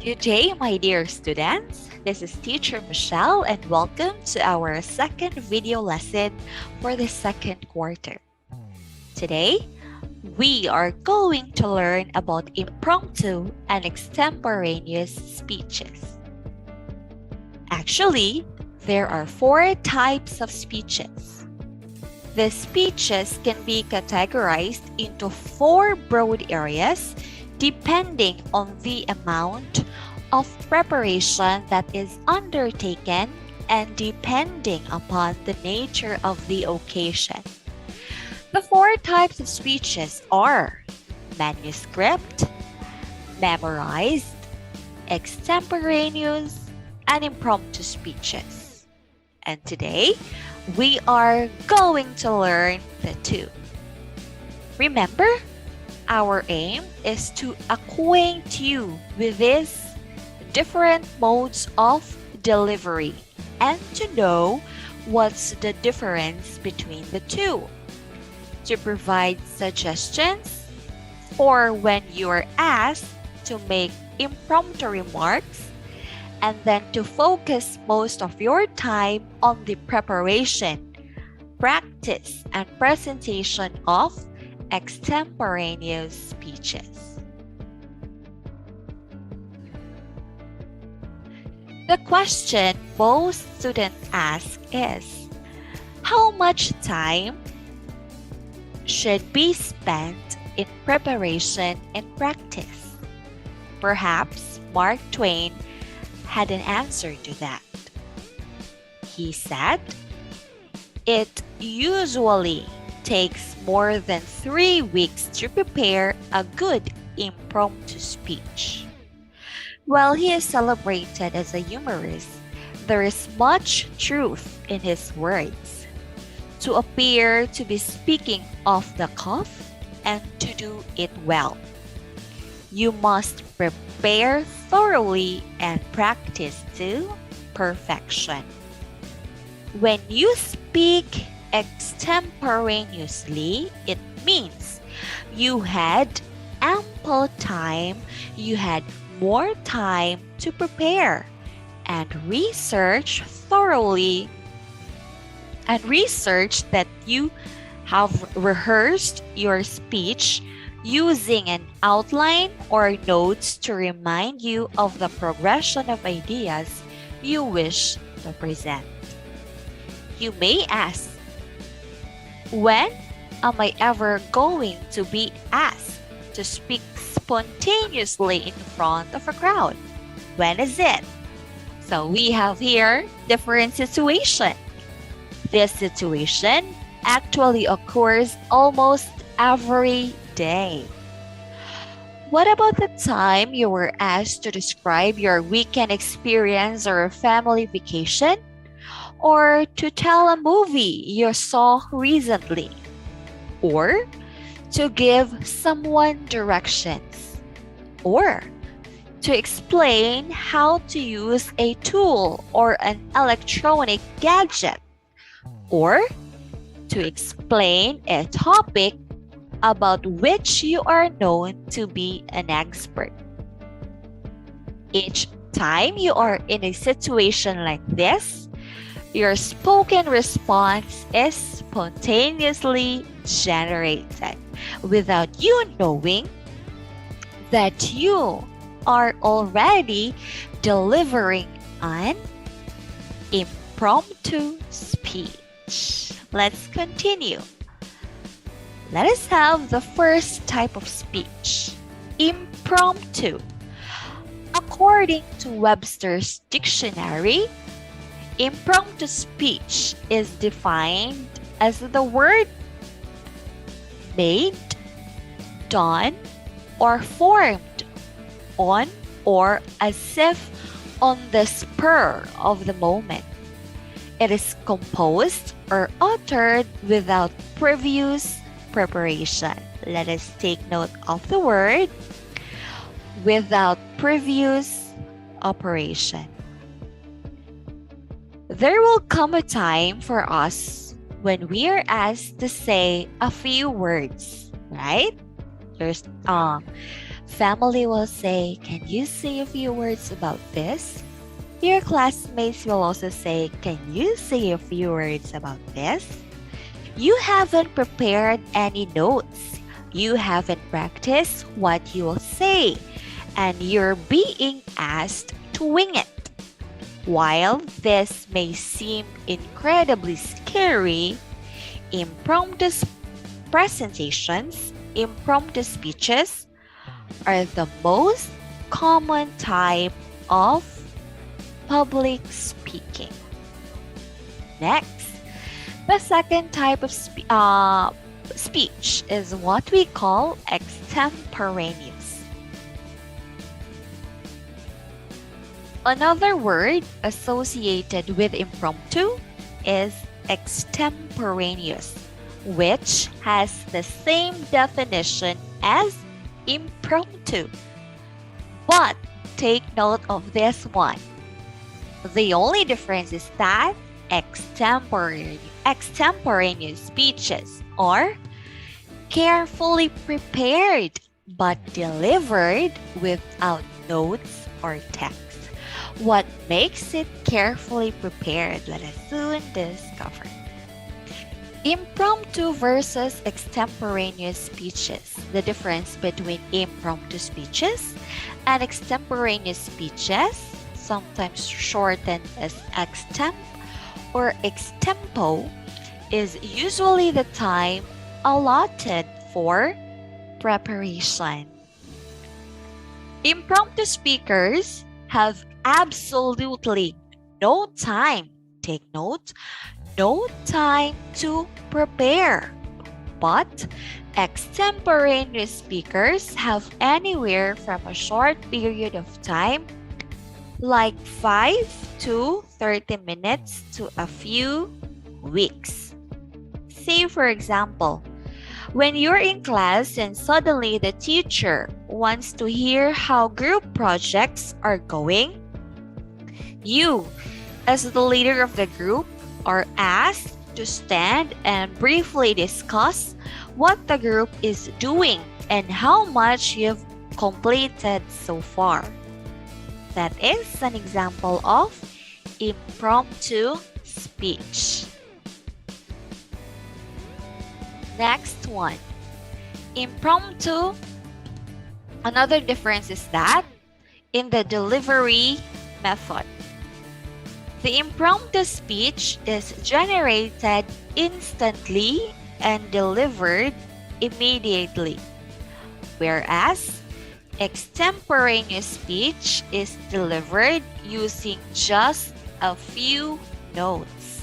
Good day, my dear students. This is Teacher Michelle, and welcome to our second video lesson for the second quarter. Today, we are going to learn about impromptu and extemporaneous speeches. Actually, there are 4 types of speeches. The speeches can be categorized into 4 broad areas depending on the amount of preparation that is undertaken and depending upon the nature of the occasion. The 4 types of speeches are manuscript, memorized, extemporaneous, and impromptu speeches. And today, we are going to learn the 2. Remember, our aim is to acquaint you with these different modes of delivery and to know what's the difference between the 2. To provide suggestions for when you are asked to make impromptu remarks, and then to focus most of your time on the preparation, practice, and presentation of extemporaneous speeches. The question most students ask is, how much time should be spent in preparation and practice? Perhaps Mark Twain had an answer to that. He said, "It usually takes more than 3 weeks to prepare a good impromptu speech." While he is celebrated as a humorist, there is much truth in his words. To appear to be speaking off the cuff and to do it well, you must prepare thoroughly and practice to perfection. When you speak extemporaneously, it means you had ample time, you had more time to prepare and research thoroughly, and research that you have rehearsed your speech using an outline or notes to remind you of the progression of ideas you wish to present. You may ask, when am I ever going to be asked to speak spontaneously in front of a crowd? When is it? So we have here different situation. This situation actually occurs almost every day. What about the time you were asked to describe your weekend experience or a family vacation? Or to tell a movie you saw recently? Or to give someone directions? Or to explain how to use a tool or an electronic gadget? Or to explain a topic about which you are known to be an expert? Each time you are in a situation like this, your spoken response is spontaneously generated without you knowing that you are already delivering an impromptu speech. Let's continue. Let us have the first type of speech, impromptu. According to Webster's dictionary, impromptu speech is defined as the word made, done, or formed on or as if on the spur of the moment. It is composed or uttered without previous preparation. Let us take note of the word without previous operation. There will come a time for us when we are asked to say a few words, right? There's Family will say, "Can you say a few words about this?" Your classmates will also say, "Can you say a few words about this?" You haven't prepared any notes. You haven't practiced what you will say, and you're being asked to wing it. While this may seem incredibly scary, impromptu presentations, impromptu speeches are the most common type of public speaking. Next, the second type of speech is what we call extemporaneous. Another word associated with impromptu is extemporaneous, which has the same definition as impromptu. But take note of this one. The only difference is that extemporaneous speeches are carefully prepared but delivered without notes or text. What makes it carefully prepared? Let us soon discover. Impromptu versus extemporaneous speeches. The difference between impromptu speeches and extemporaneous speeches, sometimes shortened as extemp or extempo, is usually the time allotted for preparation. Impromptu speakers have absolutely no time, take note, no time to prepare. But extemporaneous speakers have anywhere from a short period of time, like 5 to 30 minutes to a few weeks. Say, for example, when you're in class and suddenly the teacher wants to hear how group projects are going, you, as the leader of the group, are asked to stand and briefly discuss what the group is doing and how much you've completed so far. That is an example of impromptu speech. Next one, impromptu. Another difference is that in the delivery method. The impromptu speech is generated instantly and delivered immediately, whereas extemporaneous speech is delivered using just a few notes.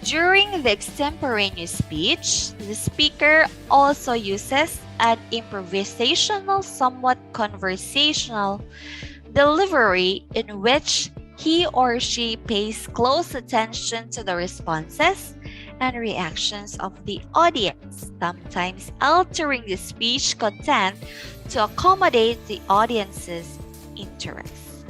During the extemporaneous speech, the speaker also uses an improvisational, somewhat conversational delivery in which he or she pays close attention to the responses and reactions of the audience, sometimes altering the speech content to accommodate the audience's interests.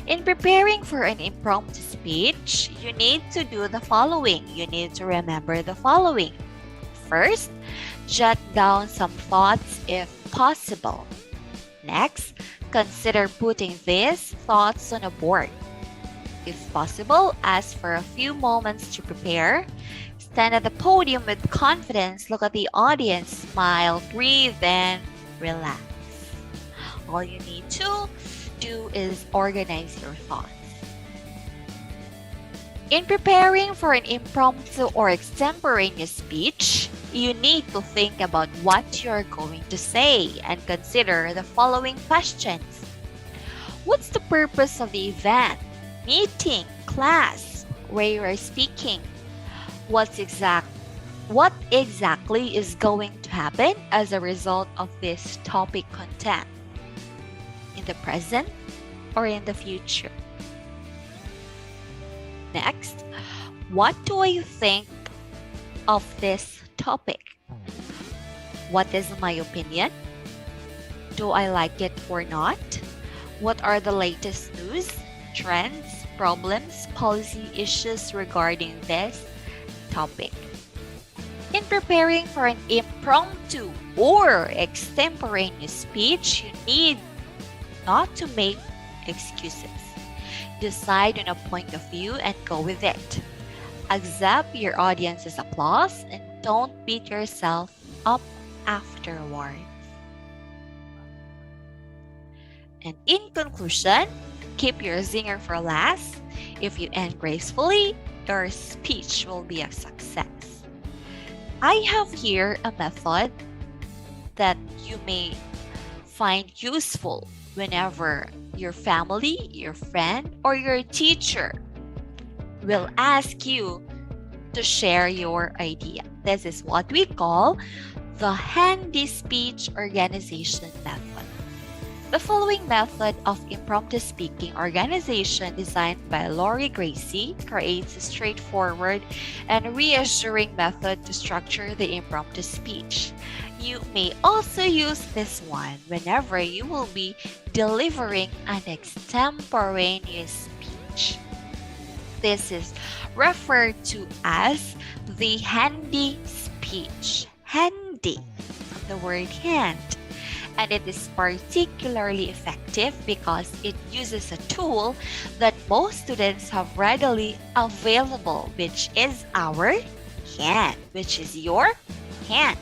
In preparing for an impromptu speech, you need to do the following. You need to remember the following. First, jot down some thoughts if possible. Next, consider putting these thoughts on a board. If possible, ask for a few moments to prepare. Stand at the podium with confidence, look at the audience, smile, breathe, and relax. All you need to do is organize your thoughts. In preparing for an impromptu or extemporaneous speech, you need to think about what you're going to say and consider the following questions. What's the purpose of the event, meeting, class, where you are speaking? What exactly is going to happen as a result of this topic content in the present or in the future? Next, what do I think of this topic? What is my opinion? Do I like it or not? What are the latest news, trends, problems, policy issues regarding this topic? In preparing for an impromptu or extemporaneous speech, you need not to make excuses. Decide on a point of view and go with it. Accept your audience's applause and don't beat yourself up afterward. And in conclusion, keep your zinger for last. If you end gracefully, your speech will be a success. I have here a method that you may find useful whenever your family, your friend, or your teacher will ask you to share your idea. This is what we call the handy speech organization method. The following method of impromptu speaking organization designed by Lori Gracie creates a straightforward and reassuring method to structure the impromptu speech. You may also use this one whenever you will be delivering an extemporaneous speech. This is referred to as the handy speech. Handy, from the word hand. And it is particularly effective because it uses a tool that most students have readily available, which is our hand, which is your hand.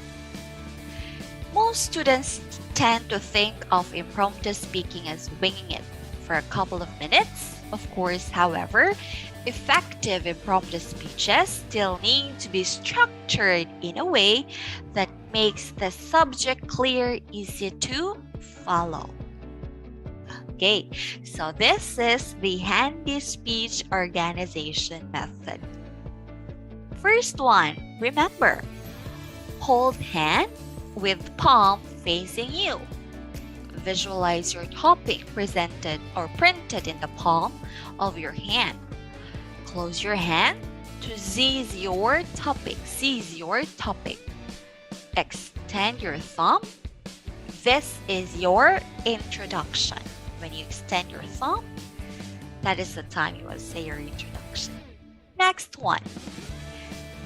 Most students tend to think of impromptu speaking as winging it for a couple of minutes. Of course, however, effective impromptu speeches still need to be structured in a way that makes the subject clear, easy to follow. Okay, so this is the handy speech organization method. First one, remember, hold hand with palm facing you. Visualize your topic presented or printed in the palm of your hand. Close your hand to seize your topic. Extend your thumb. This is your introduction. When you extend your thumb, that is the time you will say your introduction. Next one.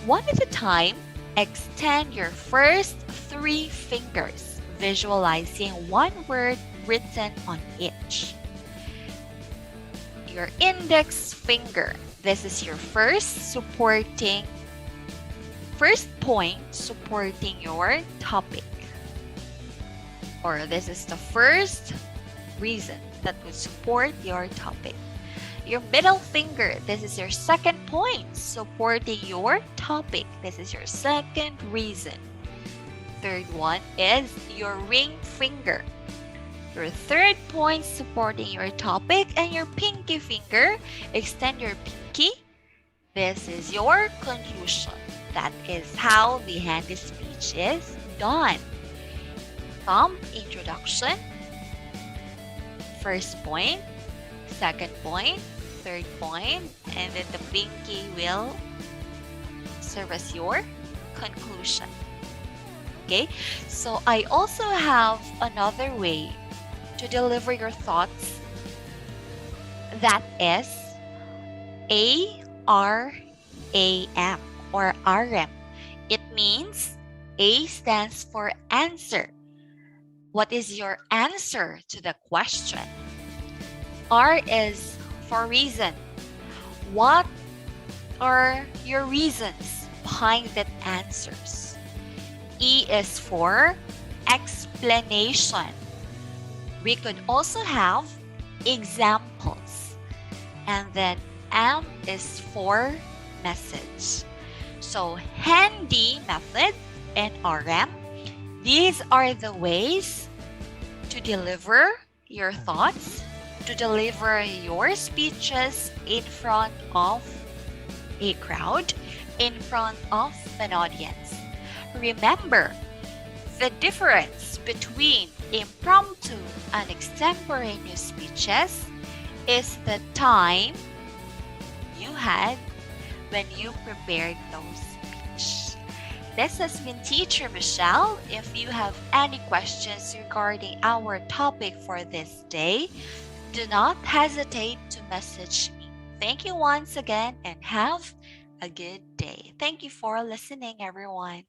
One at a time, extend your first 3 fingers, visualizing one word written on each. Your index finger. This is your first point supporting your topic. Or this is the first reason that would support your topic. Your middle finger, this is your second point supporting your topic. This is your second reason. Third one is your ring finger. Your third point supporting your topic, and your pinky finger, extend your pinky. This is your conclusion. That is how the handy speech is done. Thumb, introduction. First point, second point, third point, and then the pinky will serve as your conclusion. Okay, so I also have another way to deliver your thoughts, that is ARAM or RM. It means A stands for answer. What is your answer to the question? R is for reason. What are your reasons behind that answers? E is for explanation. We could also have examples. And then M is for message. So handy method and RM, these are the ways to deliver your thoughts, to deliver your speeches in front of a crowd, in front of an audience. Remember, the difference between impromptu and extemporaneous speeches is the time you had when you prepared those speeches. This has been Teacher Michelle. If you have any questions regarding our topic for this day, do not hesitate to message me. Thank you once again and have a good day. Thank you for listening, everyone.